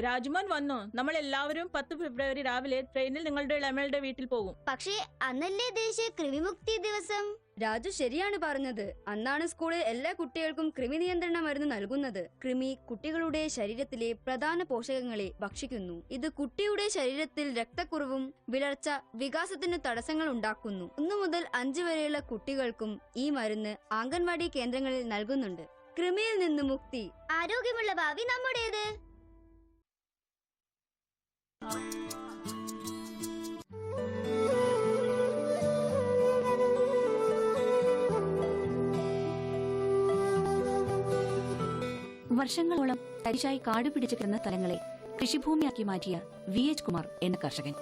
രാജ്മോൻ വന്നോ? നമ്മൾ എല്ലാവരും 10 ഫെബ്രുവരി രാവിലെ ട്രെയിനിൽ നിങ്ങളുടെ ഇളമയുടെ വീട്ടിൽ പോകും. പക്ഷേ അന്നല്ലേ ദേശീയ കൃമിമുക്തി ദിവസം? രാജു ശരിയാണ് പറഞ്ഞത്. അന്നാണ് സ്കൂളിൽ എല്ലാ കുട്ടികൾക്കും കൃമി നിയന്ത്രണ മരുന്ന് നൽകുന്നത്. കൃമി കുട്ടികളുടെ ശരീരത്തിലെ പ്രധാന പോഷകങ്ങളെ ഭക്ഷിക്കുന്നു. ഇത് കുട്ടിയുടെ ശരീരത്തിൽ രക്തക്കുറവും വിളർച്ച വികാസത്തിന് തടസ്സങ്ങൾ ഉണ്ടാക്കുന്നു. 1 മുതൽ 5 വരെയുള്ള കുട്ടികൾക്കും ഈ മരുന്ന് അംഗൻവാടി കേന്ദ്രങ്ങളിൽ നൽകുന്നുണ്ട്. കൃമിയിൽ നിന്ന് മുക്തി, ആരോഗ്യമുള്ള ഭാവി നമ്മുടേത്. വർഷങ്ങളോളം തരിശായി കാട് പിടിച്ചു കിടന്ന സ്ഥലങ്ങളെ കൃഷിഭൂമിയാക്കി മാറ്റിയ VH കുമാർ എന്ന കർഷകൻ.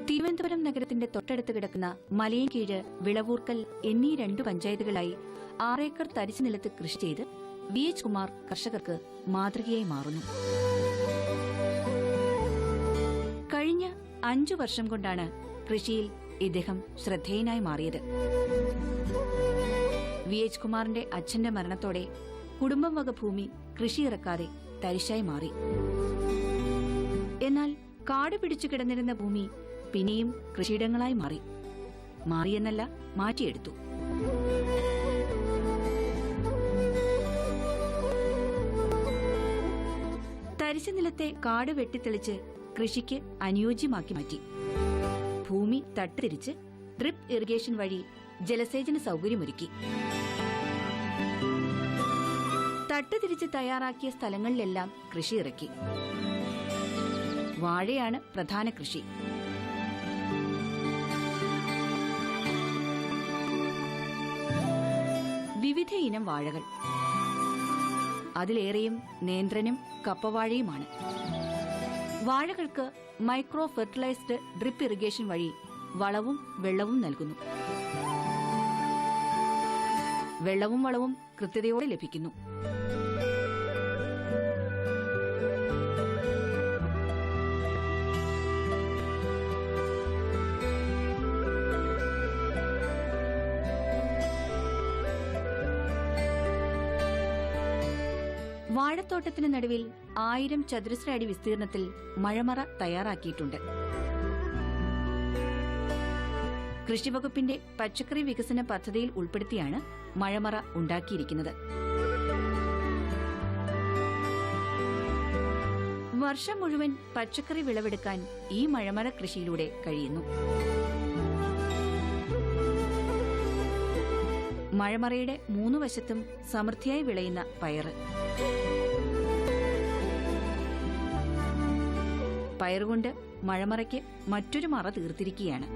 തിരുവനന്തപുരം നഗരത്തിന്റെ തൊട്ടടുത്ത് കിടക്കുന്ന മലയൻകീഴ്, വിളവൂർക്കൽ എന്നീ 2 പഞ്ചായത്തുകളായി 6 ഏക്കർ തരിശു നിലത്ത് കൃഷി ചെയ്ത് VH കുമാർ കർഷകർക്ക് മാതൃകയായി മാറുന്നു. കഴിഞ്ഞ 5 വർഷം കൊണ്ടാണ് കൃഷിയിൽ ഇദ്ദേഹം ശ്രദ്ധേയനായി മാറിയത്. VH കുമാറിന്റെ അച്ഛന്റെ മരണത്തോടെ കുടുംബം വക ഭൂമി കൃഷിയിറക്കാതെ തരിശായി മാറി. എന്നാൽ കാട് പിടിച്ചു കിടന്നിരുന്ന ഭൂമി പിന്നെയും കൃഷിയിടങ്ങളായി മാറിയെന്നല്ല, മാറ്റിയെടുത്തു. തരിശു നിലത്തെ കാട് വെട്ടിത്തെളിച്ച് കൃഷിക്ക് അനുയോജ്യമാക്കി മാറ്റി. ഭൂമി തട്ടുതിരിച്ച് ഡ്രിപ്പ് ഇറിഗേഷൻ വഴി ജലസേചന സൗകര്യമൊരുക്കി. തട്ടുതിരിച്ച് തയ്യാറാക്കിയ സ്ഥലങ്ങളിലെല്ലാം കൃഷി ഇറക്കി. വാഴയാണ് പ്രധാന കൃഷി. വിവിധ ഇനം വാഴകൾ, അതിലേറെയും നേന്ത്രനും കപ്പവാഴയുമാണ്. വാഴകൾക്ക് മൈക്രോ ഫെർട്ടിലൈസ്ഡ് ഡ്രിപ്പ് ഇറിഗേഷൻ വഴി വളവും വെള്ളവും നൽകുന്നു. വെള്ളവും വളവും കൃത്യതയോടെ ലഭിക്കുന്നു. വാഴത്തോട്ടത്തിന് നടുവിൽ 1000 ചതുരശ്ര അടി വിസ്തീർണത്തിൽ മഴമറ തയ്യാറാക്കിയിട്ടുണ്ട്. കൃഷിവകുപ്പിന്റെ പച്ചക്കറി വികസന പദ്ധതിയിൽ ഉൾപ്പെടുത്തിയാണ് മഴമറ ഉണ്ടാക്കിയിരിക്കുന്നത്. വർഷം മുഴുവൻ പച്ചക്കറി വിളവെടുക്കാൻ ഈ മഴമറ കൃഷിയിലൂടെ കഴിയുന്നു. മഴമറയുടെ 3 വശത്തും സമൃദ്ധിയായി വിളയുന്ന പയറ്. പയറുകൊണ്ട് മഴമറയ്ക്ക് മറ്റൊരു മറ തീർത്തിരിക്കുകയാണ്.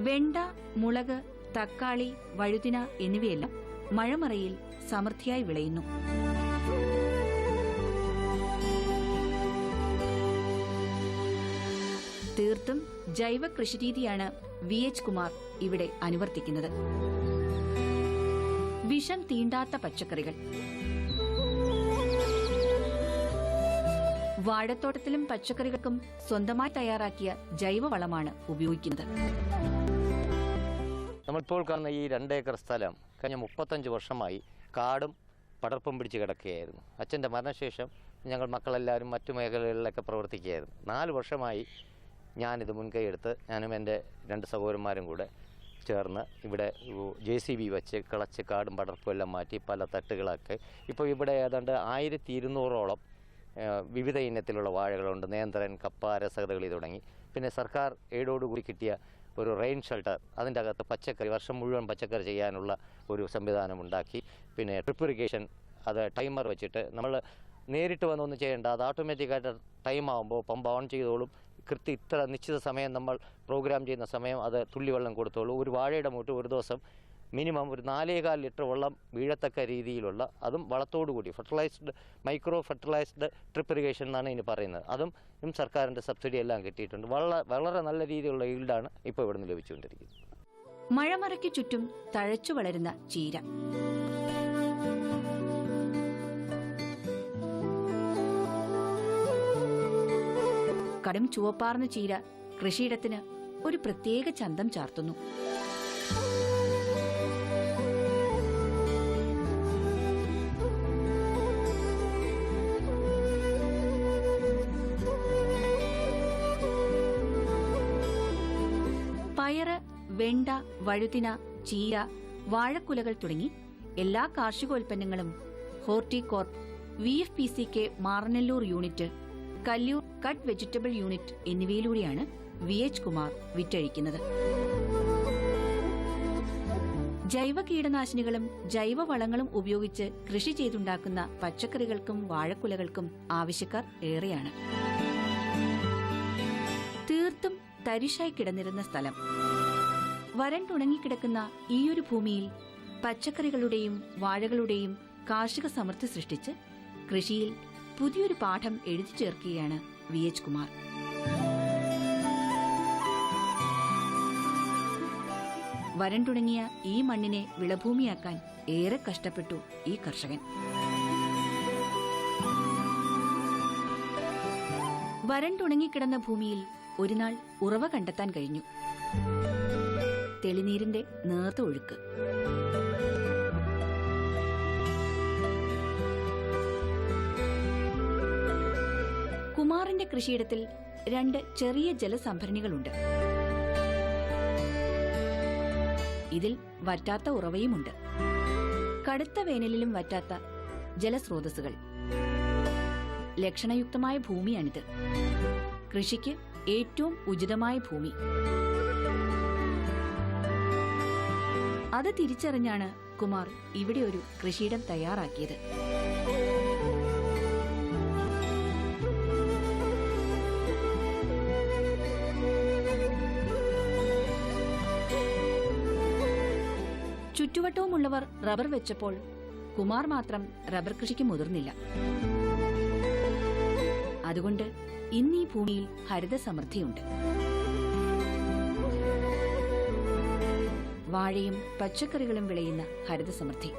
വെണ്ട, മുളക്, തക്കാളി, വഴുതിന എന്നിവയെല്ലാം മഴമറയിൽ സമൃദ്ധിയായി വിളയുന്നു. തീർത്തും ജൈവ കൃഷിരീതിയാണ് VH കുമാർ ഇവിടെ അനുവർത്തിക്കുന്നത്. വിഷം തീണ്ടാത്ത പച്ചക്കറികൾ. വാഴത്തോട്ടത്തിലും പച്ചക്കറികൾക്കും സ്വന്തമായി തയ്യാറാക്കിയ ജൈവവളമാണ് ഉപയോഗിക്കുന്നത്. നമ്മളിപ്പോൾ കാണുന്ന ഈ 2 ഏക്കർ സ്ഥലം കഴിഞ്ഞ 35 വർഷമായി കാടും പടർപ്പും പിടിച്ച് കിടക്കുകയായിരുന്നു. അച്ഛൻ്റെ മരണശേഷം ഞങ്ങൾ മക്കളെല്ലാവരും മറ്റു മേഖലകളിലൊക്കെ പ്രവർത്തിക്കുകയായിരുന്നു. 4 വർഷമായി ഞാനിത് മുൻകൈയെടുത്ത് ഞാനും എൻ്റെ 2 സഹോദരന്മാരും കൂടെ ചേർന്ന് ഇവിടെ JCB വെച്ച് കിളച്ച് കാടും പടർപ്പും എല്ലാം മാറ്റി പല തട്ടുകളൊക്കെ ഇപ്പോൾ ഇവിടെ ഏതാണ്ട് 1200ഓളം വിവിധ ഇനത്തിലുള്ള വാഴകളുണ്ട്. നേന്ത്രൻ, കപ്പ, രസകഥകളി തുടങ്ങി. പിന്നെ സർക്കാർ എയ്ഡോടുകൂടി കിട്ടിയ ഒരു റെയിൻ ഷെൽട്ടർ, അതിൻ്റെ അകത്ത് പച്ചക്കറി വർഷം മുഴുവൻ പച്ചക്കറി ചെയ്യാനുള്ള ഒരു സംവിധാനം ഉണ്ടാക്കി. പിന്നെ ഡ്രിപ്പ് ഇറിഗേഷൻ, അത് ടൈമർ വെച്ചിട്ട് നമ്മൾ നേരിട്ട് വന്നൊന്നും ചെയ്യേണ്ട, അത് ഓട്ടോമാറ്റിക്കായിട്ട് ടൈം ആകുമ്പോൾ പമ്പ് ഓൺ ചെയ്തോളും. ഇത്ര നിശ്ചിത സമയം നമ്മൾ പ്രോഗ്രാം ചെയ്യുന്ന സമയം അത് തുള്ളിവെള്ളം കൊടുത്തോളൂ. ഒരു വാഴയുടെ മൂട്ട് ഒരു ദിവസം മിനിമം ഒരു 4.25 ലിറ്റർ വെള്ളം വീഴത്തക്ക രീതിയിലുള്ള, അതും വളത്തോടുകൂടി fertilised, micro fertilised drip irrigation എന്നാണ് ഇതിന് പറയുന്നത്. അതും സർക്കാരിൻ്റെ സബ്സിഡി എല്ലാം കിട്ടിയിട്ടുണ്ട്. വളരെ നല്ല രീതിയിലുള്ള ഈൽഡാണ് ഇപ്പോൾ ഇവിടുന്ന് ലഭിച്ചുകൊണ്ടിരിക്കുന്നത്. മഴമറയ്ക്ക് ചുറ്റും തഴച്ചു വളരുന്ന ചീര. കടും ചുവപ്പാർന്ന ചീര കൃഷിയിടത്തിന് ഒരു പ്രത്യേക ചന്തം ചാർത്തുന്നു. പയറ്, വെണ്ട, വഴുതിന, ചീര, വാഴക്കുലകൾ തുടങ്ങി എല്ലാ കാർഷികോൽപ്പന്നങ്ങളും Horticorp, VFPCK Maranalloor unit, Kalloor cut vegetable unit എന്നിവയിലൂടെയാണ് VH കുമാർ വിറ്റഴിക്കുന്നത്. ജൈവ കീടനാശിനികളും ജൈവവളങ്ങളും ഉപയോഗിച്ച് കൃഷി ചെയ്തുണ്ടാക്കുന്ന പച്ചക്കറികൾക്കും വാഴക്കുലകൾക്കും ആവശ്യക്കാർ ഏറെയാണ്. തീർത്തും തരിശായി കിടന്നിരുന്ന സ്ഥലം. വരണ്ടുണങ്ങിക്കിടക്കുന്ന ഈയൊരു ഭൂമിയിൽ പച്ചക്കറികളുടെയും വാഴകളുടെയും കാർഷിക സമൃദ്ധി സൃഷ്ടിച്ച് കൃഷിയിൽ പുതിയൊരു പാഠം എഴുതി ചേർക്കുകയാണ് VH കുമാർ. വരണ്ടുണങ്ങിയ ഈ മണ്ണിനെ വിളഭൂമിയാക്കാൻ ഏറെ കഷ്ടപ്പെട്ടു ഈ കർഷകൻ. വരണ്ടുണങ്ങിക്കിടന്ന ഭൂമിയിൽ ഒരുനാൾ ഉറവ കണ്ടെത്താൻ കഴിഞ്ഞു. തെളിനീരിന്റെ നേർത്ത ഒഴുക്ക്. കുമാറിന്റെ കൃഷിയിടത്തിൽ 2 ചെറിയ ജലസംഭരണികളുണ്ട്. ഇതിൽ വറ്റാത്ത ഉറവയുമുണ്ട്. കടുത്ത വേനലിലും വറ്റാത്ത ജലസ്രോതസ്സുകൾ. ലക്ഷണയുക്തമായ ഭൂമിയാണിത്. കൃഷിക്ക് ഏറ്റവും ഉചിതമായ ഭൂമി. അത് തിരിച്ചറിഞ്ഞാണ് കുമാർ ഇവിടെ ഒരു കൃഷിയിടം തയ്യാറാക്കിയത്. ചുറ്റുവട്ടവുമുള്ളവർ റബ്ബർ വെച്ചപ്പോൾ കുമാർ മാത്രം റബ്ബർ കൃഷിക്ക് മുതിർന്നില്ല. അതുകൊണ്ട് ഇന്ന് ഈ ഭൂമിയിൽ ഹരിതസമൃദ്ധിയുണ്ട്. വാഴയും പച്ചക്കറികളും വിളയുന്ന ഹരിതസമൃദ്ധി.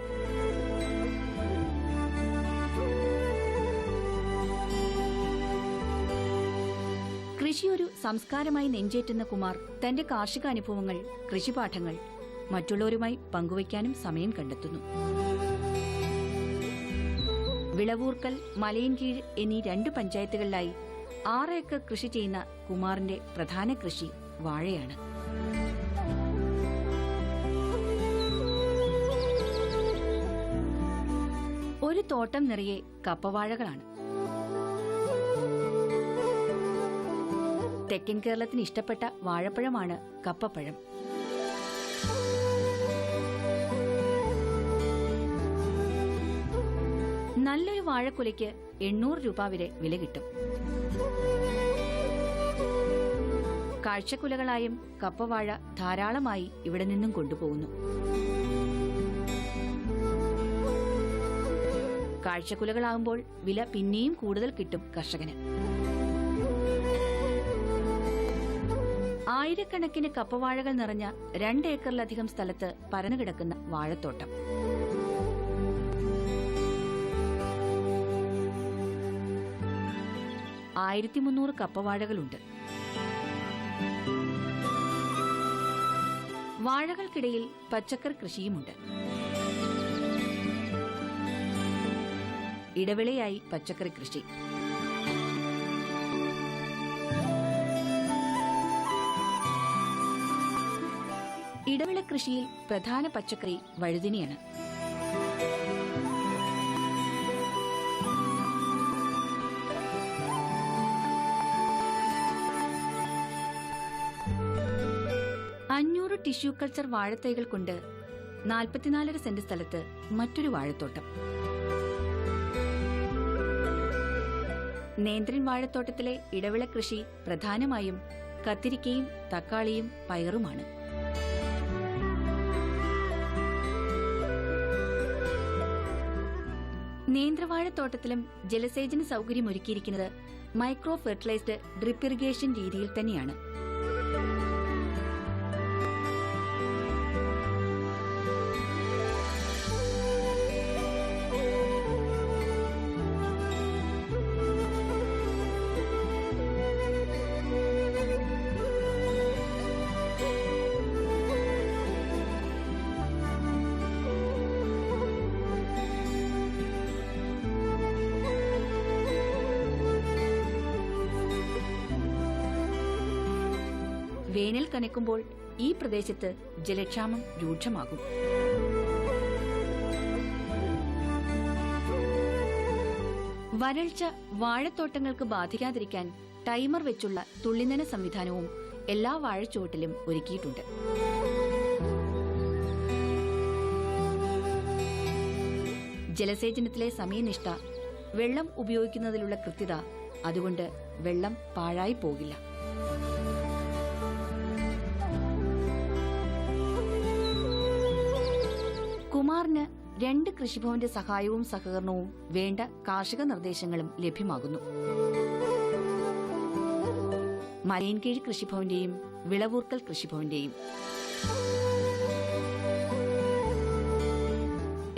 കൃഷി ഒരു സംസ്കാരമായി നെഞ്ചേറ്റുന്ന കുമാർ തന്റെ കാർഷികാനുഭവങ്ങൾ, കൃഷിപാഠങ്ങൾ മറ്റുള്ളവരുമായി പങ്കുവയ്ക്കാനും സമയം കണ്ടെത്തുന്നു. വിളവൂർക്കൽ, മലയൻകീഴ് എന്നീ 2 പഞ്ചായത്തുകളിലായി 6 ഏക്കർ കൃഷി ചെയ്യുന്ന കുമാറിന്റെ പ്രധാന കൃഷി വാഴയാണ്. ഒരു തോട്ടം നിറയെ കപ്പവാഴകളാണ്. തെക്കൻ കേരളത്തിന് ഇഷ്ടപ്പെട്ട വാഴപ്പഴമാണ് കപ്പപ്പഴം. നല്ലൊരു വാഴക്കുലയ്ക്ക് 800 രൂപ വരെ വില കിട്ടും. കാഴ്ചക്കുലകളായും കപ്പവാഴ ധാരാളമായി ഇവിടെ നിന്നും കൊണ്ടുപോകുന്നു. കാഴ്ചക്കുലകളാകുമ്പോൾ വില പിന്നെയും കൂടുതൽ കിട്ടും കർഷകന്. ആയിരക്കണക്കിന് കപ്പവാഴകൾ നിറഞ്ഞ 2 ഏക്കറിലധികം സ്ഥലത്ത് പരന്നുകിടക്കുന്ന വാഴത്തോട്ടം. ആയിരത്തി 300 കപ്പവാഴകളുണ്ട്. വാഴകൾക്കിടയിൽ പച്ചക്കറി കൃഷിയുമുണ്ട്. ഇടവിളയായി പച്ചക്കറി കൃഷി. ഇടവിള കൃഷിയിൽ പ്രധാന പച്ചക്കറി വഴുതിനയാണ്. ടിഷ്യൂ കൾച്ചർ വാഴത്തൈകൾ കൊണ്ട് 44 സെന്റ് സ്ഥലത്ത് മറ്റൊരു വാഴത്തോട്ടം. നേന്ത്രൻ വാഴത്തോട്ടത്തിലെ ഇടവിള കൃഷി പ്രധാനമായും കത്തിരിക്കയും തക്കാളിയും പയറുമാണ്. നേന്ത്രവാഴത്തോട്ടത്തിലും ജലസേചന സൗകര്യമൊരുക്കിയിരിക്കുന്നത് മൈക്രോ ഫെർട്ടിലൈസ്ഡ് ഡ്രിപ്പ് ഇറിഗേഷൻ രീതിയിൽ തന്നെയാണ്. വേനൽ കനക്കുമ്പോൾ ഈ പ്രദേശത്ത് ജലക്ഷാമം രൂക്ഷമാകും. വരൾച്ച വാഴത്തോട്ടങ്ങൾക്ക് ബാധിക്കാതിരിക്കാൻ ടൈമർ വെച്ചുള്ള തുള്ളിനന സംവിധാനവും എല്ലാ വാഴച്ചുവട്ടിലും ഒരുക്കിയിട്ടുണ്ട്. ജലസേചനത്തിലെ സമയനിഷ്ഠ, വെള്ളം ഉപയോഗിക്കുന്നതിലുള്ള കൃത്യത, അതുകൊണ്ട് വെള്ളം പാഴായി പോകില്ല. കുമാറിന് 2 കൃഷിഭവന്റെ സഹായവും സഹകരണവും വേണ്ട കാർഷിക നിർദ്ദേശങ്ങളും ലഭ്യമാകുന്നു. മലയൻകീഴ് കൃഷിഭവന്റെയും വിളവൂർക്കൽ കൃഷിഭവന്റെയും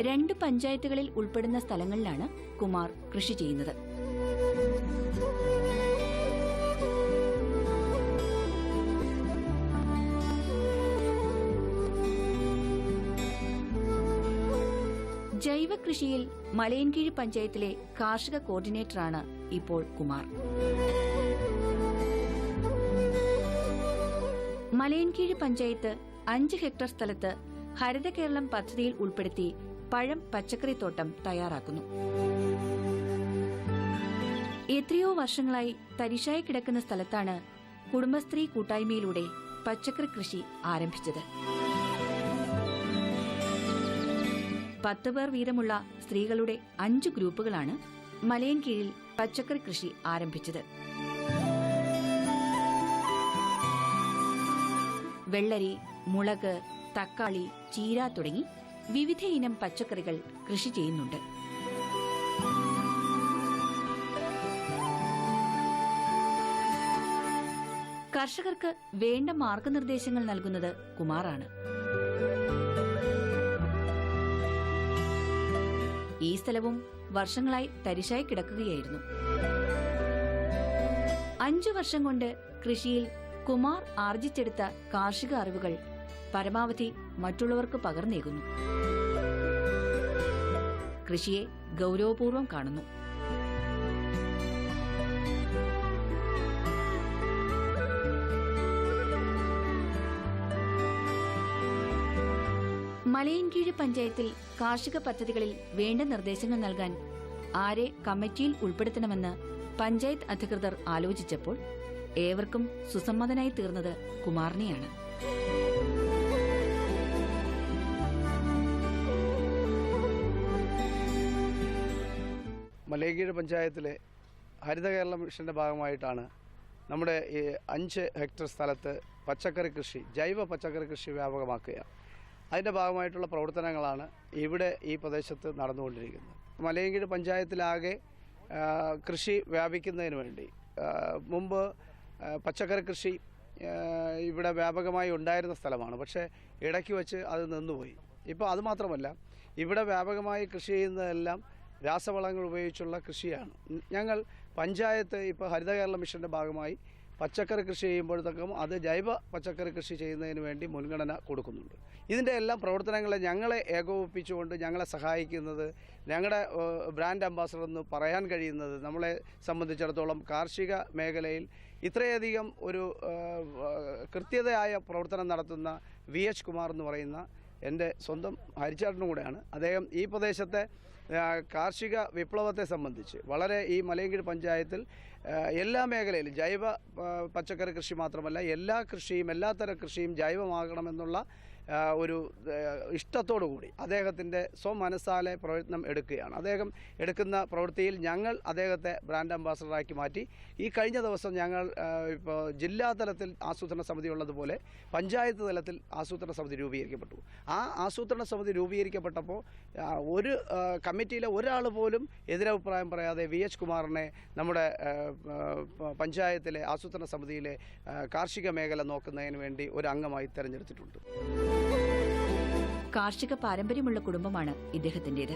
2 പഞ്ചായത്തുകളിൽ ഉൾപ്പെടുന്ന സ്ഥലങ്ങളിലാണ് കുമാർ കൃഷി ചെയ്യുന്നത്. ജൈവ കൃഷിയിൽ മലയൻകീഴ് പഞ്ചായത്തിലെ കാർഷിക കോർഡിനേറ്ററാണ് ഇപ്പോൾ കുമാർ. മലയൻകീഴ് പഞ്ചായത്ത് 5 ഹെക്ടർ സ്ഥലത്ത് ഹരിത കേരളം പദ്ധതിയിൽ ഉൾപ്പെടുത്തി പഴം പച്ചക്കറിത്തോട്ടം തയ്യാറാക്കുന്നു. എത്രയോ വർഷങ്ങളായി തരിശായി കിടക്കുന്ന സ്ഥലത്താണ് കുടുംബശ്രീ കൂട്ടായ്മയിലൂടെ പച്ചക്കറി കൃഷി ആരംഭിച്ചത്. 10 പേർ വീതമുള്ള സ്ത്രീകളുടെ 5 ഗ്രൂപ്പുകളാണ് മലയൻകീഴിൽ പച്ചക്കറി കൃഷി ആരംഭിച്ചത്. വെള്ളരി, മുളക്, തക്കാളി, ചീര തുടങ്ങി വിവിധ ഇനം പച്ചക്കറികൾ കൃഷി ചെയ്യുന്നുണ്ട്. കർഷകർക്ക് വേണ്ട മാർഗനിർദ്ദേശങ്ങൾ നൽകുന്നത് കുമാറാണ്. ഈ സ്ഥലവും വർഷങ്ങളായി തരിശായി കിടക്കുകയായിരുന്നു. 5 വർഷം കൊണ്ട് കൃഷിയിൽ കുമാർ ആർജിച്ചെടുത്ത കാർഷിക അറിവുകൾ പരമാവധി മറ്റുള്ളവർക്ക് പകർന്നേകുന്നു. കൃഷിയെ ഗൗരവപൂർവ്വം കാണുന്നു. മലയൻകീഴ് പഞ്ചായത്തിൽ കാർഷിക പദ്ധതികളിൽ വേണ്ട നിർദ്ദേശങ്ങൾ നൽകാൻ ആരെ കമ്മിറ്റിയിൽ ഉൾപ്പെടുത്തണമെന്ന് പഞ്ചായത്ത് അധികൃതർ ആലോചിച്ചപ്പോൾ ഏവർക്കും സുസമ്മതനായി തീർന്നത് കുമാറിനെയാണ്. മലയൻകീഴ് പഞ്ചായത്തിലെ ഹരിത കേരള മിഷന്റെ ഭാഗമായിട്ടാണ് നമ്മുടെ ഈ 5 ഹെക്ടർ സ്ഥലത്ത് പച്ചക്കറി കൃഷി, ജൈവ പച്ചക്കറി കൃഷി വ്യാപകമാക്കുക. അതിൻ്റെ ഭാഗമായിട്ടുള്ള പ്രവർത്തനങ്ങളാണ് ഇവിടെ ഈ പ്രദേശത്ത് നടന്നുകൊണ്ടിരിക്കുന്നത്. മലയൻകീഴ് പഞ്ചായത്തിലാകെ കൃഷി വ്യാപിക്കുന്നതിന് വേണ്ടി മുമ്പ് പച്ചക്കറി കൃഷി ഇവിടെ വ്യാപകമായി ഉണ്ടായിരുന്ന സ്ഥലമാണ്. പക്ഷേ ഇടയ്ക്ക് വെച്ച് അത് നിന്നുപോയി. ഇപ്പോൾ അതുമാത്രമല്ല, ഇവിടെ വ്യാപകമായി കൃഷി ചെയ്യുന്നതെല്ലാം രാസവളങ്ങൾ ഉപയോഗിച്ചുള്ള കൃഷിയാണ്. ഞങ്ങൾ പഞ്ചായത്ത് ഇപ്പോൾ ഹരിത കേരള മിഷൻ്റെ ഭാഗമായി പച്ചക്കറി കൃഷി ചെയ്യുമ്പോഴത്തേക്കും അത് ജൈവ പച്ചക്കറി കൃഷി ചെയ്യുന്നതിന് വേണ്ടി മുൻഗണന കൊടുക്കുന്നുണ്ട്. ഇതിൻ്റെ എല്ലാം പ്രവർത്തനങ്ങളെ ഞങ്ങളെ ഏകോപിപ്പിച്ചുകൊണ്ട് ഞങ്ങളെ സഹായിക്കുന്നത് ഞങ്ങളുടെ ബ്രാൻഡ് അംബാസഡർ എന്ന് പറയാൻ കഴിയുന്നത്, നമ്മളെ സംബന്ധിച്ചിടത്തോളം കാർഷിക മേഖലയിൽ ഇത്രയധികം ഒരു കൃത്യതയായ പ്രവർത്തനം നടത്തുന്ന VH കുമാർ എന്ന് പറയുന്ന എൻ്റെ സ്വന്തം ഹരിച്ചാട്ടനും കൂടെയാണ്. അദ്ദേഹം ഈ പ്രദേശത്തെ കാർഷിക വിപ്ലവത്തെ സംബന്ധിച്ച് വളരെ ഈ മലയൻകീഴ് പഞ്ചായത്തിൽ എല്ലാ മേഖലയിലും ജൈവ പച്ചക്കറി കൃഷി മാത്രമല്ല എല്ലാ കൃഷിയും, എല്ലാത്തരം കൃഷിയും ജൈവമാകണമെന്നുള്ള ഒരു ഇഷ്ടത്തോടു കൂടി അദ്ദേഹത്തിൻ്റെ സ്വമനസ്സാലെ പ്രയത്നം എടുക്കുകയാണ്. അദ്ദേഹം എടുക്കുന്ന പ്രവൃത്തിയിൽ ഞങ്ങൾ അദ്ദേഹത്തെ ബ്രാൻഡ് അംബാസഡറാക്കി മാറ്റി. ഈ കഴിഞ്ഞ ദിവസം ഞങ്ങൾ ഇപ്പോൾ ജില്ലാതലത്തിൽ ആസൂത്രണ സമിതി ഉള്ളതുപോലെ പഞ്ചായത്ത് തലത്തിൽ ആസൂത്രണ സമിതി രൂപീകരിക്കപ്പെട്ടു. ആ ആസൂത്രണ സമിതി രൂപീകരിക്കപ്പെട്ടപ്പോൾ ഒരു കമ്മിറ്റിയിലെ ഒരാൾ പോലും എതിരഭിപ്രായം പറയാതെ VH കുമാറിനെ നമ്മുടെ പഞ്ചായത്തിലെ ആസൂത്രണ സമിതിയിലെ കാർഷിക മേഖല നോക്കുന്നതിന് വേണ്ടി ഒരു അംഗമായി തെരഞ്ഞെടുത്തിട്ടുണ്ട്. കാർഷിക പാരമ്പര്യമുള്ള കുടുംബമാണ് ഇദ്ദേഹത്തിന്റേത്.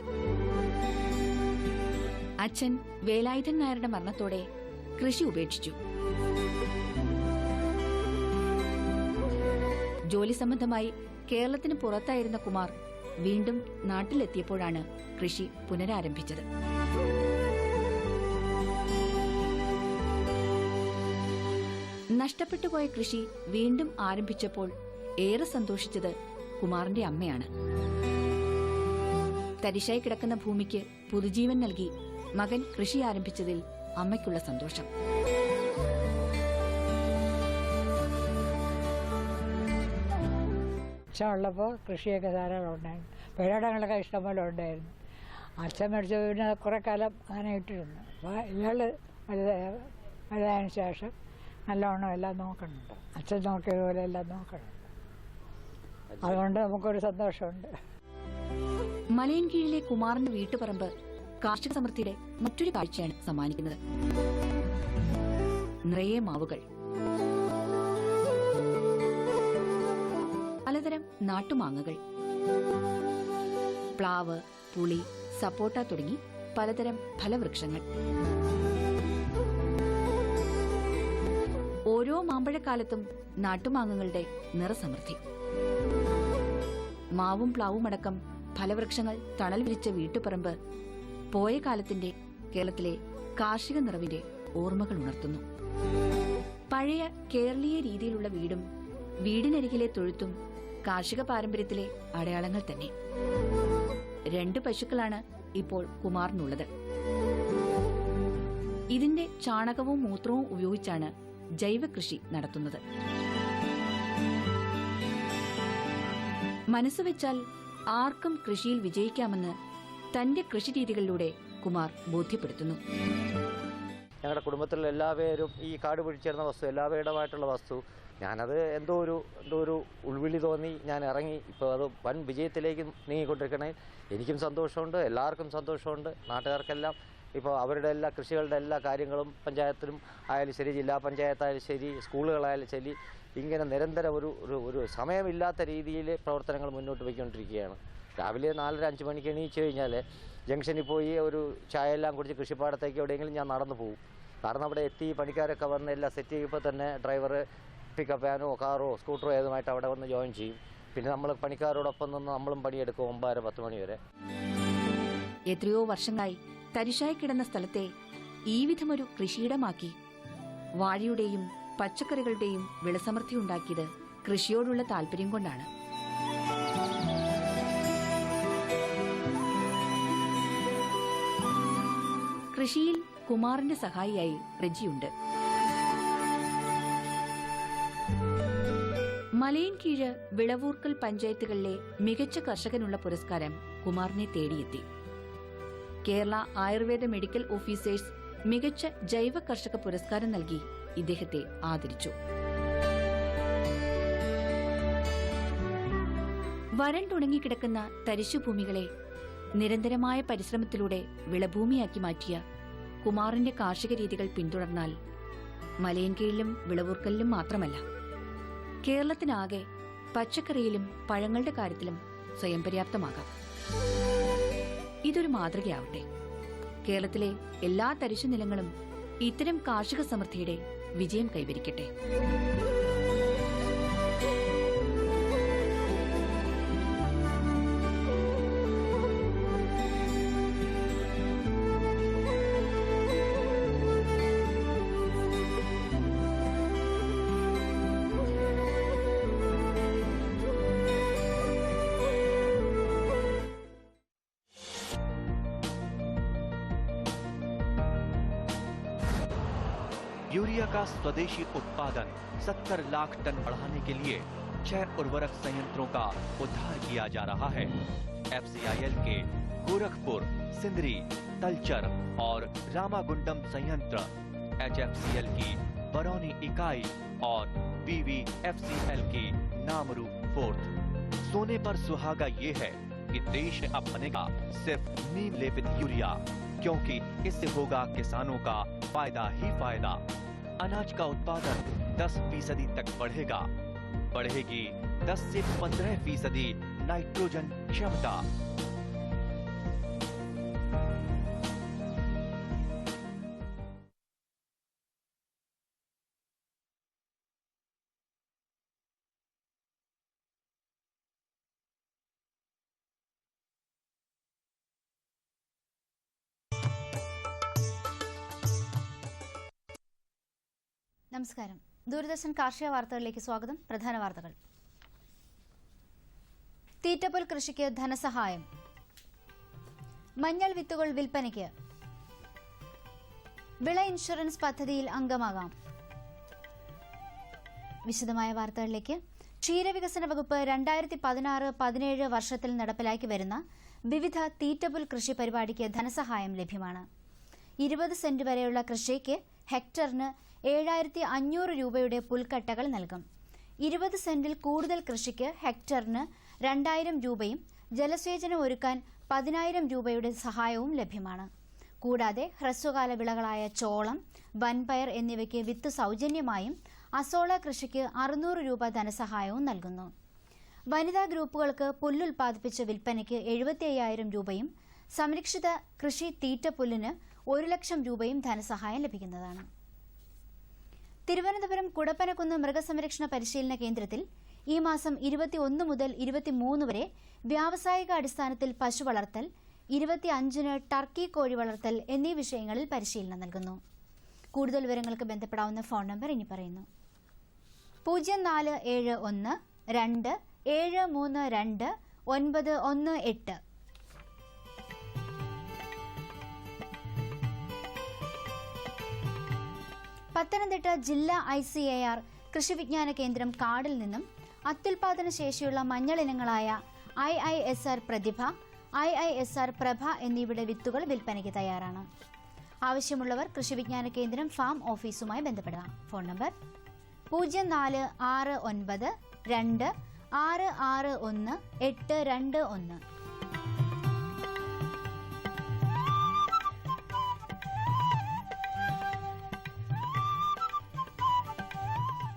അച്ഛൻ വേലായുധൻ നായരുടെ മരണത്തോടെ കൃഷി ഉപേക്ഷിച്ചു. ജോലി സംബന്ധമായി കേരളത്തിന് പുറത്തായിരുന്ന കുമാർ വീണ്ടും നാട്ടിലെത്തിയപ്പോഴാണ് കൃഷി പുനരാരംഭിച്ചത്. നഷ്ടപ്പെട്ടുപോയ കൃഷി വീണ്ടും ആരംഭിച്ചപ്പോൾ ഏറെ സന്തോഷിച്ചത് കുമാറിന്റെ അമ്മയാണ്. തരിശായി കിടക്കുന്ന ഭൂമിക്ക് പുതുജീവൻ നൽകി മകൻ കൃഷി ആരംഭിച്ചതിൽ അമ്മയ്ക്കുള്ള സന്തോഷം. അച്ഛനുള്ളപ്പോൾ കൃഷിയൊക്കെ ധാരാളം ഉണ്ടായിരുന്നു. പുരയിടങ്ങളൊക്കെ ഇഷ്ടംപോലെ ഉണ്ടായിരുന്നു. അച്ഛൻ മേടിച്ച പിന്നെ കുറേ കാലം അങ്ങനെ ഇട്ടിരുന്നു. അപ്പോൾ ഇയാൾ വലുതായതിനു ശേഷം നല്ലവണ്ണം എല്ലാം നോക്കുന്നുണ്ട്. അച്ഛൻ നോക്കിയതുപോലെ എല്ലാം നോക്കുന്നുണ്ട്. അതുകൊണ്ട് നമുക്കൊരു സന്തോഷമുണ്ട്. മലയൻകീഴിലെ കുമാറിന്റെ വീട്ടുപറമ്പ് കാർഷിക സമൃദ്ധിയുടെ മറ്റൊരു കാഴ്ചയാണ് സമ്മാനിക്കുന്നത്. നിറയെ മാവുകൾ, പലതരം നാട്ടുമാങ്ങകൾ, പ്ലാവ്, പുളി, സപ്പോട്ട തുടങ്ങി പലതരം ഫലവൃക്ഷങ്ങൾ. ഓരോ മാമ്പഴക്കാലത്തും നാട്ടുമാങ്ങകളുടെ നിറസമൃദ്ധി. മാവും പ്ലാവുമടക്കം ഫലവൃക്ഷങ്ങൾ തണൽ വിരിച്ച വീട്ടുപറമ്പ് പോയ കാലത്തിന്റെ കേരളത്തിലെ കാർഷിക നിറവിന്റെ ഓർമ്മകൾ ഉണർത്തുന്നു. പഴയ കേരളീയ രീതിയിലുള്ള വീടും വീടിനരികിലെ തൊഴുത്തും കാർഷിക പാരമ്പര്യത്തിലെ അടയാളങ്ങൾ തന്നെ. 2 പശുക്കളാണ് ഇപ്പോൾ കുമാറിനുള്ളത്. ഇതിന്റെ ചാണകവും മൂത്രവും ഉപയോഗിച്ചാണ് ജൈവ കൃഷി നടത്തുന്നത്. മനസ്സുവെച്ചാൽ ആർക്കും കൃഷിയിൽ വിജയിക്കാമെന്ന് തന്റെ കൃഷിരീതികളിലൂടെ കുമാർ ബോധ്യപ്പെടുത്തുന്നു. ഞങ്ങളുടെ കുടുംബത്തിലുള്ള എല്ലാവരും ഈ കാട് പിടിച്ചിരുന്ന വസ്തു, എല്ലാവരുടേതായിട്ടുള്ള വസ്തു, ഞാനത് എന്തോ ഒരു ഉൾവിളി തോന്നി ഞാൻ ഇറങ്ങി. ഇപ്പോൾ അത് വൻ വിജയത്തിലേക്ക് നീങ്ങിക്കൊണ്ടിരിക്കണേ. എനിക്കും സന്തോഷമുണ്ട്, എല്ലാവർക്കും സന്തോഷമുണ്ട്, നാട്ടുകാർക്കെല്ലാം. ഇപ്പോൾ അവരുടെ എല്ലാ കൃഷികളുടെ എല്ലാ കാര്യങ്ങളും പഞ്ചായത്തിലും ആയാലും ശരി, ജില്ലാ പഞ്ചായത്തായാലും ശരി, സ്കൂളുകളായാലും ശരി, ഇങ്ങനെ നിരന്തരം ഒരു സമയമില്ലാത്ത രീതിയിൽ പ്രവർത്തനങ്ങൾ മുന്നോട്ട് പോയിക്കൊണ്ടിരിക്കുകയാണ്. രാവിലെ 4-5 മണിക്ക് എണീച്ച് കഴിഞ്ഞാൽ ജംഗ്ഷനിൽ പോയി ഒരു ചായ എല്ലാം കുടിച്ച് കൃഷിപ്പാടത്തേക്ക് എവിടെയെങ്കിലും ഞാൻ നടന്നു പോകും. കാരണം അവിടെ എത്തി പണിക്കാരൊക്കെ വന്ന് എല്ലാം സെറ്റ് ചെയ്യുമ്പോൾ തന്നെ ഡ്രൈവർ പിക്കപ്പ് വാനോ കാറോ സ്കൂട്ടറോ ഏതുമായിട്ട് അവിടെ വന്ന് ജോയിൻ ചെയ്യും. പിന്നെ നമ്മൾ പണിക്കാരോടൊപ്പം നിന്ന് നമ്മളും പണിയെടുക്കും 9-10 മണി വരെ. എത്രയോ വർഷങ്ങളായി തരിശായി കിടന്ന സ്ഥലത്തെ ഈ വിധമൊരു കൃഷിയിടമാക്കി വാഴയുടെയും പച്ചക്കറികളുടെയും വിളസമൃദ്ധി ഉണ്ടാക്കിയത് കൃഷിയോടുള്ള താല്പര്യം കൊണ്ടാണ്. കൃഷിയിൽ കുമാറിന്റെ സഹായിയായി റെജിയുണ്ട്. മലയൻകീഴ്, വിളവൂർക്കൽ പഞ്ചായത്തുകളിലെ മികച്ച കർഷകനുള്ള പുരസ്കാരം കുമാറിനെ തേടിയെത്തി. കേരള ആയുർവേദ മെഡിക്കൽ ഓഫീസേഴ്സ് മികച്ച ജൈവ കർഷക പുരസ്കാരം നൽകി ഇദ്ദേഹത്തെ ആദരിച്ചു. വരണ്ടുണങ്ങിക്കിടക്കുന്ന തരിശുഭൂമികളെ നിരന്തരമായ പരിശ്രമത്തിലൂടെ വിളഭൂമിയാക്കി മാറ്റിയ കുമാറിന്റെ കാർഷിക രീതികൾ പിന്തുടർന്നാൽ മലയൻകീഴിലും വിളവൂർക്കലിലും മാത്രമല്ല, കേരളത്തിനാകെ പച്ചക്കറിയിലും പഴങ്ങളുടെ കാര്യത്തിലും സ്വയം പര്യാപ്തമാകാം. ഇതൊരു മാതൃകയാവട്ടെ. കേരളത്തിലെ എല്ലാ തരിശു നിലങ്ങളും ഇത്തരം കാർഷിക സമൃദ്ധിയുടെ വിജയം കൈവരിക്കട്ടെ. यूरिया का स्वदेशी उत्पादन 70 लाख टन बढ़ाने के लिए 6 उर्वरक संयंत्रों का उद्धार किया जा रहा है। FCIL के गोरखपुर, सिंदरी, तलचर और रामागुंडम संयंत्र, HFCL की बरौनी इकाई और BVFCL की नामरू फोर्थ। सोने पर सुहागा ये है कि देश में अब बनेगा सिर्फ नीम लेपित यूरिया, क्योंकि इससे होगा किसानों का फायदा ही फायदा। अनाज का उत्पादन 10% तक बढ़ेगा। बढ़ेगी 10 से 15% नाइट्रोजन क्षमता। നമസ്കാരം. ദൂരദർശൻ കാർഷിക വാർത്തകളിലേക്ക് സ്വാഗതം. പ്രധാന വാർത്തകൾ. തീറ്റപ്പുൽ കൃഷിക്ക് ധനസഹായം. മഞ്ഞൾ വിത്തുകൾ വിൽപ്പനയ്ക്ക്. വിള ഇൻഷുറൻസ് പദ്ധതിയിൽ അംഗമാകാം. വിശദമായ വാർത്തകളിലേക്ക്. ക്ഷീരവികസന വകുപ്പ് 2016-17 വർഷത്തിൽ നടപ്പിലാക്കി വരുന്ന വിവിധ തീറ്റപ്പുൽ കൃഷി പരിപാടിക്ക് ധനസഹായം ലഭ്യമാണ്. 20 സെന്റ് വരെയുള്ള കൃഷിക്ക് ഹെക്ടറിന് 7500 രൂപയുടെ പുൽക്കട്ടകൾ നൽകും. 20 സെന്റിൽ കൂടുതൽ കൃഷിക്ക് ഹെക്ടറിന് 2000 രൂപയും ജലസേചനം ഒരുക്കാൻ 10,000 രൂപയുടെ സഹായവും ലഭ്യമാണ്. കൂടാതെ ഹ്രസ്വകാല വിളകളായ ചോളം, വൻപയർ എന്നിവയ്ക്ക് വിത്ത് സൗജന്യമായും അസോള കൃഷിക്ക് 600 രൂപ ധനസഹായവും നൽകുന്നു. വനിതാ ഗ്രൂപ്പുകൾക്ക് പുല്ലുൽപാദിപ്പിച്ച വിൽപ്പനയ്ക്ക് 75,000 രൂപയും സംരക്ഷിത കൃഷി തീറ്റപ്പുല്ലിന് 1,00,000 രൂപയും ധനസഹായം ലഭിക്കുന്നതാണ്. തിരുവനന്തപുരം കുടപ്പനക്കുന്ന് മൃഗസംരക്ഷണ പരിശീലന കേന്ദ്രത്തിൽ ഈ മാസം 21 മുതൽ 23 വരെ വ്യാവസായിക അടിസ്ഥാനത്തിൽ പശു വളർത്തൽ, 25-ന് ടർക്കി കോഴി വളർത്തൽ എന്നീ വിഷയങ്ങളിൽ പരിശീലനം നൽകുന്നു. കൂടുതൽ വിവരങ്ങൾക്ക് ബന്ധപ്പെടാവുന്ന ഫോൺ നമ്പർ ഇനി പറയുന്നു: 0471 2 732 918. പത്തനംതിട്ട ജില്ലാ ICAR കൃഷിവിജ്ഞാന കേന്ദ്രം കാടിൽ നിന്നും അത്യുൽപാദന ശേഷിയുള്ള മഞ്ഞൾ ഇനങ്ങളായ IISR പ്രതിഭ, IISR പ്രഭ എന്നിവയുടെ വിത്തുകൾ വിൽപ്പനയ്ക്ക് തയ്യാറാണ്. ആവശ്യമുള്ളവർ കൃഷിവിജ്ഞാന കേന്ദ്രം ഫാം ഓഫീസുമായി ബന്ധപ്പെടുക. Phone number 0469 2 661 821.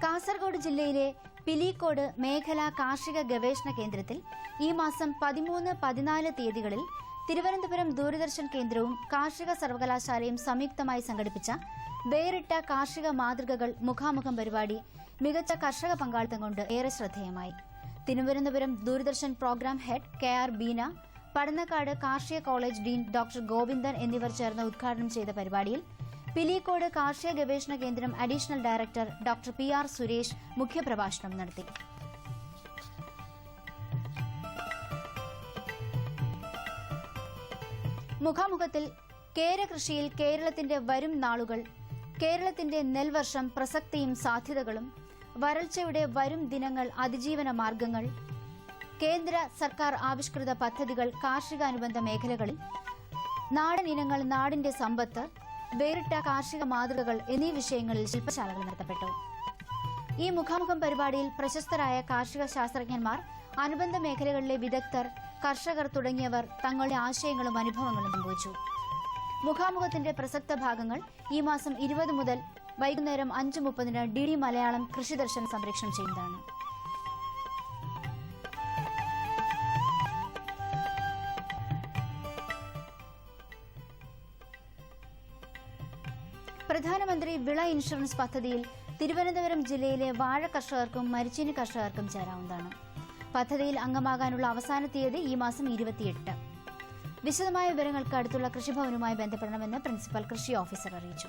കാസർഗോഡ് ജില്ലയിലെ പിലിക്കോട് മേഖലാ കാർഷിക ഗവേഷണ കേന്ദ്രത്തിൽ ഈ മാസം 13-14 തീയതികളിൽ തിരുവനന്തപുരം ദൂരദർശൻ കേന്ദ്രവും കാർഷിക സർവകലാശാലയും സംയുക്തമായി സംഘടിപ്പിച്ച വേറിട്ട കാർഷിക മാതൃകകൾ മുഖാമുഖം പരിപാടി മികച്ച കർഷക പങ്കാളിത്തം കൊണ്ട് ഏറെ ശ്രദ്ധേയമായി. Thiruvananthapuram Doordarshan programme head KR Beena, Padannakkad കാർഷിക കോളേജ് ഡീൻ ഡോക്ടർ ഗോവിന്ദൻ എന്നിവർ ചേർന്ന് ഉദ്ഘാടനം ചെയ്ത പരിപാടിയിൽ പിലിക്കോട് കാർഷിക ഗവേഷണ കേന്ദ്രം additional director doctor PR Suresh മുഖ്യപ്രഭാഷണം നടത്തി. മുഖാമുഖത്തിൽ കേരകൃഷിയിൽ കേരളത്തിന്റെ വരും നാളുകൾ, കേരളത്തിന്റെ നെൽവർഷം പ്രസക്തിയും സാധ്യതകളും, വരൾച്ചയുടെ വരും ദിനങ്ങൾ അതിജീവന മാർഗങ്ങൾ, കേന്ദ്ര സർക്കാർ ആവിഷ്കൃത പദ്ധതികൾ കാർഷികാനുബന്ധ മേഖലകളിൽ, നാടൻ ഇനങ്ങൾ നാടിന്റെ സമ്പത്ത്, വേറിട്ട കാർഷിക മാതൃകകൾ എന്നീ വിഷയങ്ങളിൽ ശില്പശാലകൾ നടത്തപ്പെട്ടു. ഈ മുഖാമുഖം പരിപാടിയിൽ പ്രശസ്തരായ കാർഷിക ശാസ്ത്രജ്ഞന്മാർ, അനുബന്ധ മേഖലകളിലെ വിദഗ്ധർ, കർഷകർ തുടങ്ങിയവർ തങ്ങളുടെ ആശയങ്ങളും അനുഭവങ്ങളും പങ്കുവച്ചു. മുഖാമുഖത്തിന്റെ പ്രസക്ത ഭാഗങ്ങൾ ഈ മാസം 20 മുതൽ വൈകുന്നേരം 5:30-ന് DD മലയാളം കൃഷിദർശൻ സംപ്രേഷണം ചെയ്യുന്നതാണ്. പ്രധാനമന്ത്രി വിള ഇൻഷുറൻസ് പദ്ധതിയിൽ തിരുവനന്തപുരം ജില്ലയിലെ വാഴ കർഷകർക്കും മരിച്ചീനി കർഷകർക്കും ചേരാവുന്നതാണ്. പദ്ധതിയിൽ അംഗമാകാനുള്ള അവസാന തീയതി ഈ മാസം 28. വിശദമായ വിവരങ്ങൾക്ക് അടുത്തുള്ള കൃഷിഭവനുമായി ബന്ധപ്പെടണമെന്ന് പ്രിൻസിപ്പൽ കൃഷി ഓഫീസർ അറിയിച്ചു.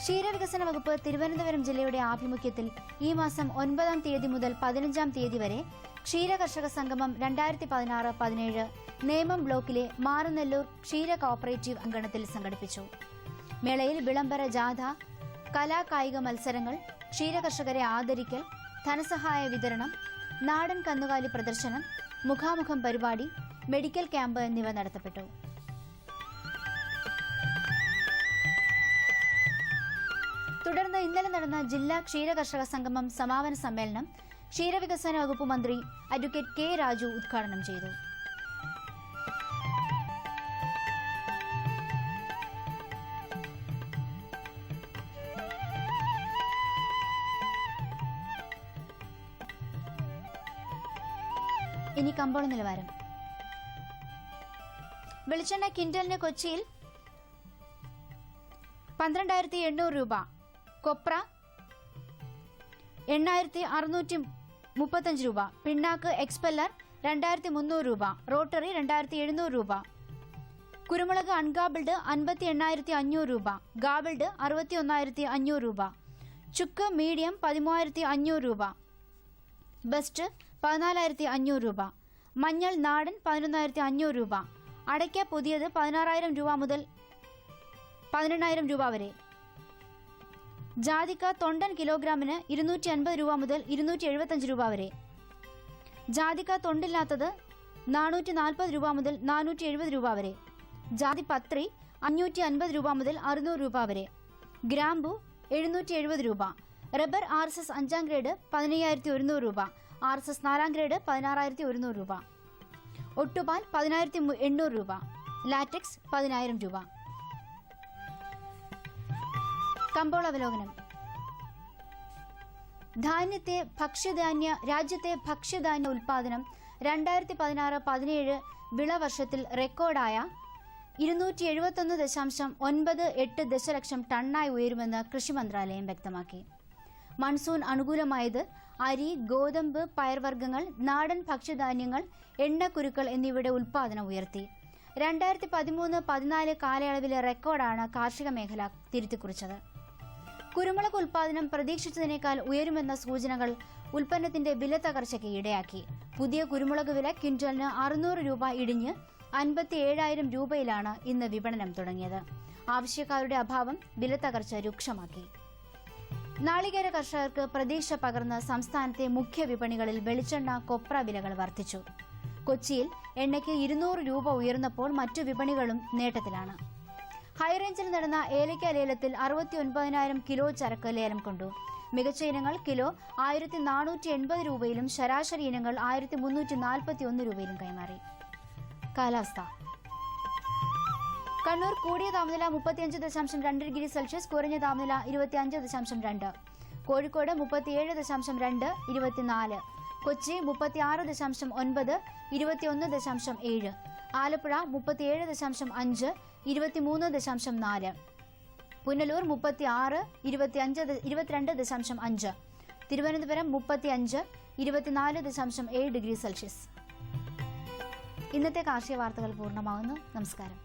ക്ഷീരവികസന വകുപ്പ് തിരുവനന്തപുരം ജില്ലയുടെ ആഭിമുഖ്യത്തിൽ ഈ മാസം 9-ാം തീയതി മുതൽ 15-ാം തീയതി വരെ ക്ഷീരകർഷക സംഗമം 2016-17 നേമം ബ്ലോക്കിലെ മാറുനെല്ലൂർ ക്ഷീര കോഓപ്പറേറ്റീവ് അങ്കണത്തിൽ സംഘടിപ്പിച്ചു. മേളയിൽ വിളംബര ജാഥ, കലാകായിക മത്സരങ്ങൾ, ക്ഷീരകർഷകരെ ആദരിക്കൽ, ധനസഹായ വിതരണം, നാടൻ കന്നുകാലി പ്രദർശനം, മുഖാമുഖം പരിപാടി, മെഡിക്കൽ ക്യാമ്പ് എന്നിവ നടത്തപ്പെട്ടു. തുടർന്ന് ഇന്നലെ നടന്ന ജില്ലാ ക്ഷീരകർഷക സംഗമം സമാപന സമ്മേളനം ക്ഷീരവികസന വകുപ്പ് മന്ത്രി അഡ്വക്കേറ്റ് K. രാജു ഉദ്ഘാടനം ചെയ്തു. ഇനി കമ്പോള നിലവാരം. വെളിച്ചെണ്ണ ക്വിന്റലിന് കൊച്ചിയിൽ 12,800 രൂപ, കൊപ്ര 8,635 രൂപ, പിണ്ണാക്ക് എക്സ്പെല്ലർ 2,300 രൂപ, റോട്ടറി 2,700 രൂപ, കുരുമുളക് അൺഗാബിൾഡ് 58,500 രൂപ, ഗാബിൾഡ് 61,500 രൂപ, ചുക്ക് മീഡിയം 13,500 രൂപ, ബെസ്റ്റ് 14,500 രൂപ, മഞ്ഞൾ നാടൻ 11,500 രൂപ, അടയ്ക്ക പുതിയത് 16,000 രൂപ മുതൽ 18,000 രൂപ വരെ. ജാതിക്ക തൊണ്ടൻ കിലോഗ്രാമിന് 250 രൂപ മുതൽ 275 രൂപ വരെ. ജാതിക്ക തൊണ്ടില്ലാത്തത് 440 രൂപ മുതൽ 470 രൂപ വരെ. ജാതിപത്രി 550 രൂപ മുതൽ 600 രൂപ വരെ. ഗ്രാമ്പു 770 രൂപ. റബ്ബർ RSS 5ാം ഗ്രേഡ് 15,100 രൂപ. RSS 4ാം ഗ്രേഡ് 16,100 രൂപ. ഒട്ടുപാൽ 10,800 രൂപ. ലാറ്റക്സ് 10,000 രൂപ. കമ്പോള അവലോകനം. രാജ്യത്തെ ഭക്ഷ്യധാന്യ ഉൽപാദനം 2016-17 വിളവർഷത്തിൽ റെക്കോർഡായ 271.98 ദശലക്ഷം ടണ്ണായി ഉയരുമെന്ന് കൃഷി മന്ത്രാലയം വ്യക്തമാക്കി. മൺസൂൺ അനുകൂലമായത് അരി, ഗോതമ്പ്, പയർവർഗ്ഗങ്ങൾ, നാടൻ ഭക്ഷ്യധാന്യങ്ങൾ, എണ്ണക്കുരുക്കൾ എന്നിവയുടെ ഉൽപാദനം ഉയർത്തി. 2013-14 കാലയളവിലെ റെക്കോർഡാണ് കാർഷിക മേഖല തിരുത്തിക്കുറിച്ചത്. കുരുമുളക് ഉൽപാദനം പ്രതീക്ഷിച്ചതിനേക്കാൾ ഉയരുമെന്ന സൂചനകൾ ഉൽപ്പന്നത്തിന്റെ വില തകർച്ചയ്ക്ക് ഇടയാക്കി. പുതിയ കുരുമുളക് വില ക്വിന്റലിന് 600 രൂപ ഇടിഞ്ഞ് 57,000 രൂപയിലാണ് ഇന്ന് വിപണനം തുടങ്ങിയത്. ആവശ്യക്കാരുടെ അഭാവം വില തകർച്ച രൂക്ഷമാക്കി. നാളികേര കർഷകർക്ക് പ്രതീക്ഷ പകർന്ന് സംസ്ഥാനത്തെ മുഖ്യ വിപണികളിൽ വെളിച്ചെണ്ണ, കൊപ്ര വിലകൾ വർദ്ധിച്ചു. കൊച്ചിയിൽ എണ്ണയ്ക്ക് 200 രൂപ ഉയർന്നപ്പോൾ മറ്റു വിപണികളും നേട്ടത്തിലാണ്. ഹൈറേഞ്ചിൽ നടന്ന ഏലക്ക ലേലത്തിൽ 69,000 കിലോ ചരക്ക് ലേലം കൊണ്ടു. മികച്ച ഇനങ്ങൾ കിലോ 1,480 രൂപയിലും ശരാശരി ഇനങ്ങൾ 1,341 രൂപയിലും കൈമാറി. കാലാവസ്ഥ. കണ്ണൂർ കൂടിയ താപനില 35.2 ഡിഗ്രി സെൽഷ്യസ്, കുറഞ്ഞ താപനില 25.2. കോഴിക്കോട് 37.2, 24. കൊച്ചി 36.9, 21.7. ആലപ്പുഴ 37.5, 23.4. പുനലൂർ 36, 22.5. Thiruvananthapuram 35, 24.7 degree Celsius. ഇന്നത്തെ കാർഷിക വാർത്തകൾ പൂർണ്ണമാകുന്നു. നമസ്കാരം.